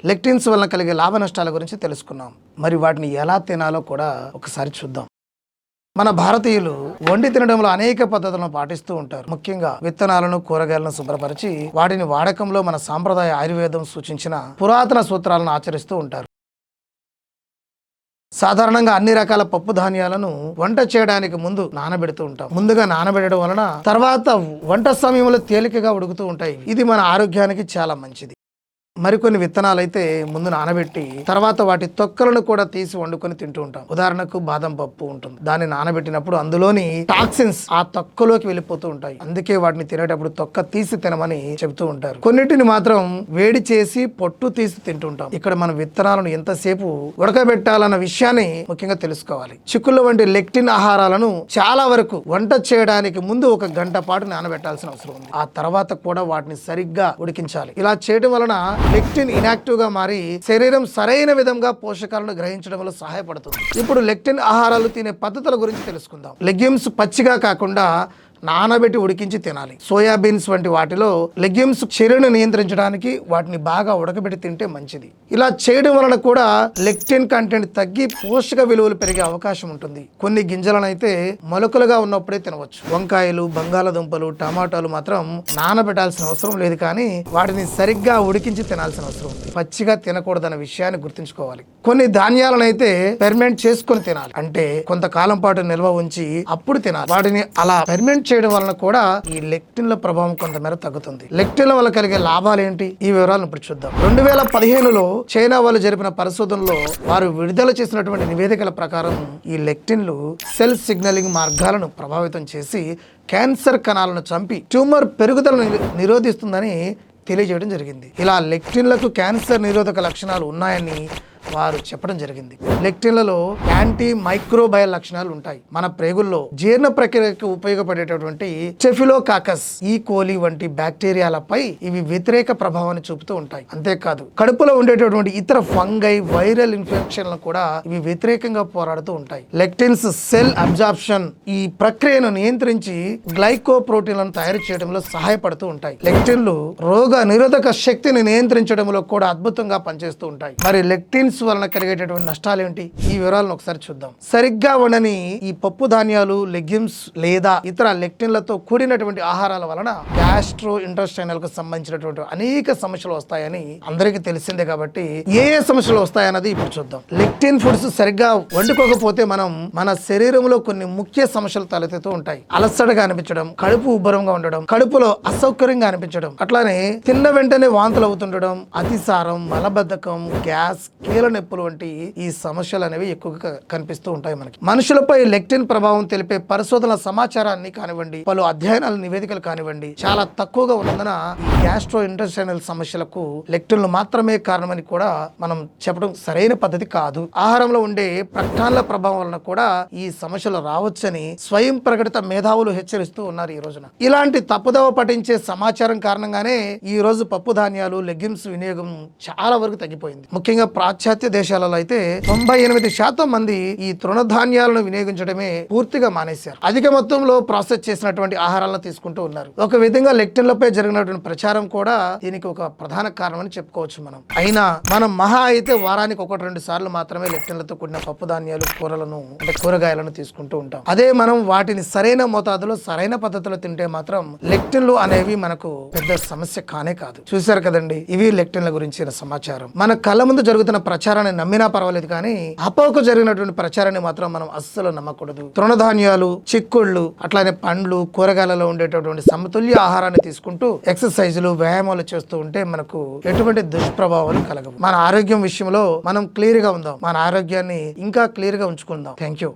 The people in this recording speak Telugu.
లెక్టిన్స్ వలన కలిగే లాభ నష్టాల గురించి తెలుసుకున్నాం. మరి వాటిని ఎలా తినాలో కూడా ఒకసారి చూద్దాం. మన భారతీయులు వండి తినడంలో అనేక పద్ధతులను పాటిస్తూ ఉంటారు. ముఖ్యంగా విత్తనాలను, కూరగాయలను శుభ్రపరిచి వాటిని వాడకంలో మన సాంప్రదాయ ఆయుర్వేదం సూచించిన పురాతన సూత్రాలను ఆచరిస్తూ ఉంటారు. సాధారణంగా అన్ని రకాల పప్పు ధాన్యాలను వంట చేయడానికి ముందు నానబెడుతూ ఉంటాం. ముందుగా నానబెట్టడం వలన తర్వాత వంట సమయంలో తేలికగా ఉడుకుతూ ఉంటాయి. ఇది మన ఆరోగ్యానికి చాలా మంచిది. మరికొన్ని విత్తనాలు అయితే ముందు నానబెట్టి తర్వాత వాటి తొక్కలను కూడా తీసి వండుకొని తింటూ ఉంటాం. ఉదాహరణకు బాదం పప్పు ఉంటుంది. దాన్ని నానబెట్టినప్పుడు అందులోని టాక్సిన్స్ ఆ తొక్కలోకి వెళ్ళిపోతూ ఉంటాయి. అందుకే వాటిని తినేటప్పుడు తొక్క తీసి తినమని చెబుతూ ఉంటారు. కొన్నిటిని మాత్రం వేడి చేసి పొట్టు తీసి తింటుంటాం. ఇక్కడ మన విత్తనాలను ఎంతసేపు ఉడకబెట్టాలన్న విషయాన్ని ముఖ్యంగా తెలుసుకోవాలి. చిక్కుళ్ళ వంటి లెక్టిన్ ఆహారాలను చాలా వరకు వంట చేయడానికి ముందు 1 గంట పాటు నానబెట్టాల్సిన అవసరం ఉంది. ఆ తర్వాత కూడా వాటిని సరిగ్గా ఉడికించాలి. ఇలా చేయడం వలన లెక్టిన్ ఇనాక్టివ్ గా మారి శరీరం సరైన విధంగా పోషకాలను గ్రహించడంలో సహాయపడుతుంది. ఇప్పుడు లెక్టిన్ ఆహారాలు తినే పద్ధతుల గురించి తెలుసుకుందాం. లెగ్యూమ్స్ పచ్చిగా కాకుండా నానబెట్టి ఉడికించి తినాలి. సోయాబీన్స్ వంటి వాటిలో లెగ్యూమ్స్ చర్యను నియంత్రించడానికి వాటిని బాగా ఉడకబెట్టి తింటే మంచిది. ఇలా చేయడం వలన కూడా లెక్టిన్ కంటెంట్ తగ్గి పోషక విలువలు పెరిగే అవకాశం ఉంటుంది. కొన్ని గింజలను అయితే మొలకలుగా ఉన్నప్పుడే తినవచ్చు. వంకాయలు, బంగాళదుంపలు, టమాటాలు మాత్రం నానబెట్టాల్సిన అవసరం లేదు, కానీ వాటిని సరిగ్గా ఉడికించి తినాల్సిన అవసరం ఉంది. పచ్చిగా తినకూడదన్న విషయాన్ని గుర్తుంచుకోవాలి. కొన్ని ధాన్యాలను అయితే ఫెర్మెంట్ చేసుకొని తినాలి, అంటే కొంతకాలం పాటు నిల్వ ఉంచి అప్పుడు తినాలి. వాటిని అలా ఫెర్మెంట్ చేయడం వలన కూడా ఈ లెక్టిన్ల ప్రభావం కొంతమేర తగ్గుతుంది. లెక్టిన్ల వల్ల కలిగే లాభాలు ఏంటి, ఈ వివరాలను ఇప్పుడు చూద్దాం. 2015లో చైనా వాళ్ళు జరిపిన పరిశోధనలో వారు విడుదల చేసినటువంటి నివేదికల ప్రకారం ఈ లెక్టిన్లు సెల్ సిగ్నలింగ్ మార్గాలను ప్రభావితం చేసి క్యాన్సర్ కణాలను చంపి ట్యూమర్ పెరుగుదలను నిరోధిస్తుందని తెలియజేయడం జరిగింది. ఇలా లెక్టిన్లకు క్యాన్సర్ నిరోధక లక్షణాలు ఉన్నాయని వారు చెప్పడం జరిగింది. లెక్టిన్లలో యాంటీ మైక్రోబయల్ లక్షణాలు ఉంటాయి. మన ప్రేగుల్లో జీర్ణ ప్రక్రియకు ఉపయోగపడేటటువంటి స్టెఫిలోకాకస్, ఈ కోలి వంటి బ్యాక్టీరియాలపై ఇవి వ్యతిరేక ప్రభావాన్ని చూపుతూ ఉంటాయి. అంతేకాదు కడుపులో ఉండేటటువంటి ఇతర ఫంగై, వైరల్ ఇన్ఫెక్షన్లను కూడా ఇవి వ్యతిరేకంగా పోరాడుతూ ఉంటాయి. లెక్టిన్స్ సెల్ అబ్జార్ప్షన్ ఈ ప్రక్రియను నియంత్రించి గ్లైకోప్రోటీన్లను తయారు చేయడంలో సహాయపడుతూ ఉంటాయి. లెక్టిన్లు రోగ నిరోధక శక్తిని నియంత్రించడంలో కూడా అద్భుతంగా పనిచేస్తూ ఉంటాయి. మరి లెక్టిన్స్ వలన కలిగేటటువంటి నష్టాలు ఏంటి, ఈ వివరాలను ఒకసారి చూద్దాం. సరిగ్గా వండని ఈ పప్పు ధాన్యాలు, లెగ్యూమ్స్ లేదా ఇతర లెక్టిన్లతో కూడినటువంటి ఆహారాల వలన గ్యాస్ట్రో ఇంటెస్టైనల్ కు సంబంధించినటువంటి అనేక సమస్యలు వస్తాయని అందరికీ తెలిసిందే. కాబట్టి ఏ సమస్యలు వస్తాయన్నది ఇప్పుడు చూద్దాం. లెక్టిన్ ఫుడ్స్ సరిగ్గా వండుకోకపోతే మన శరీరంలో కొన్ని ముఖ్య సమస్యలు తలెత్తుతూ ఉంటాయి. అలసటగా అనిపించడం, కడుపు ఉబ్బరంగా ఉండడం, కడుపులో అసౌకర్యంగా అనిపించడం, అట్లానే తిన్న వెంటనే వాంతులు అవుతుండడం, అతిసారం, మలబద్ధకం, గ్యాస్, కీళ్ళ నొప్పులు వంటి ఈ సమస్యలు అనేవి ఎక్కువగా కనిపిస్తూ ఉంటాయి. మనుషులపై లెక్టిన్ ప్రభావం తెలిపే పరిశోధనల సమాచారాన్ని కానివ్వండి, పలు అధ్యయనాల నివేదికలు కానివ్వండి చాలా తక్కువగా ఉన్నందున గ్యాస్ట్రో ఇంటెస్టైనల్ సమస్యలకు లెక్టిన్లు మాత్రమే కారణమని కూడా మనం చెప్పడం సరైన పద్ధతి కాదు. ఆహారంలో ఉండే ప్రక్టాన్ల ప్రభావం వలన కూడా ఈ సమస్యలు రావచ్చని స్వయం ప్రకటిత మేధావులు హెచ్చరిస్తూ ఉన్నారు ఈ రోజున. ఇలాంటి తప్పుదవ పఠించే సమాచారం కారణంగానే ఈ రోజు పప్పు ధాన్యాలు, లెగ్యూమ్స్ వినియోగం చాలా వరకు తగ్గిపోయింది. ముఖ్యంగా పాశ్చాత్య దేశాలలో అయితే 98% మంది ఈ తృణధాన్యాలను వినియోగించడమే పూర్తిగా మానేశారు. అధిక మొత్తంలో ప్రాసెస్ చేసినటువంటి ఆహారాలను తీసుకుంటూ ఉన్నారు. ఒక విధంగా లెక్టిన్లపై జరిగినటువంటి ప్రచారం కూడా దీనికి ఒక ప్రధాన కారణం అని చెప్పుకోవచ్చు. అయినా మనం మహా అయితే వారానికి 1-2 సార్లు మాత్రమే లెక్టిన్లతో కూడిన పప్పు ధాన్యాలు, కూరలను అంటే కూరగాయలను తీసుకుంటూ ఉంటాం. అదే మనం వాటిని సరైన మోతాదులో సరైన పద్ధతిలో తింటే మాత్రం లెక్టిన్లు అనేవి మనకు పెద్ద సమస్య కానే కాదు. చూశారు కదండి, ఇవి లెక్టిన్ల గురించిన సమాచారం. మన కళ్ళ ముందు జరుగుతున్న ప్రచారాన్ని నమ్మినా పర్వాలేదు, కానీ అపోకు జరిగినటువంటి ప్రచారాన్ని మాత్రం మనం అస్సలు నమ్మకూడదు. తృణధాన్యాలు, చిక్కుళ్ళు, అట్లానే పండ్లు, కూరగాయలలో ఉండేటటువంటి సమతుల్య ఆహారాన్ని తీసుకుంటూ ఎక్సర్సైజులు, వ్యాయామాలు చేస్తూ ఉంటే మనకు ఎటువంటి దుష్ప్రభావాలు కలగవు. మన ఆరోగ్యం విషయంలో మనం క్లియర్ గా ఉందాం. మన ఆరోగ్యాన్ని ఇంకా క్లియర్ గా ఉంచుకుందాం. Thank you.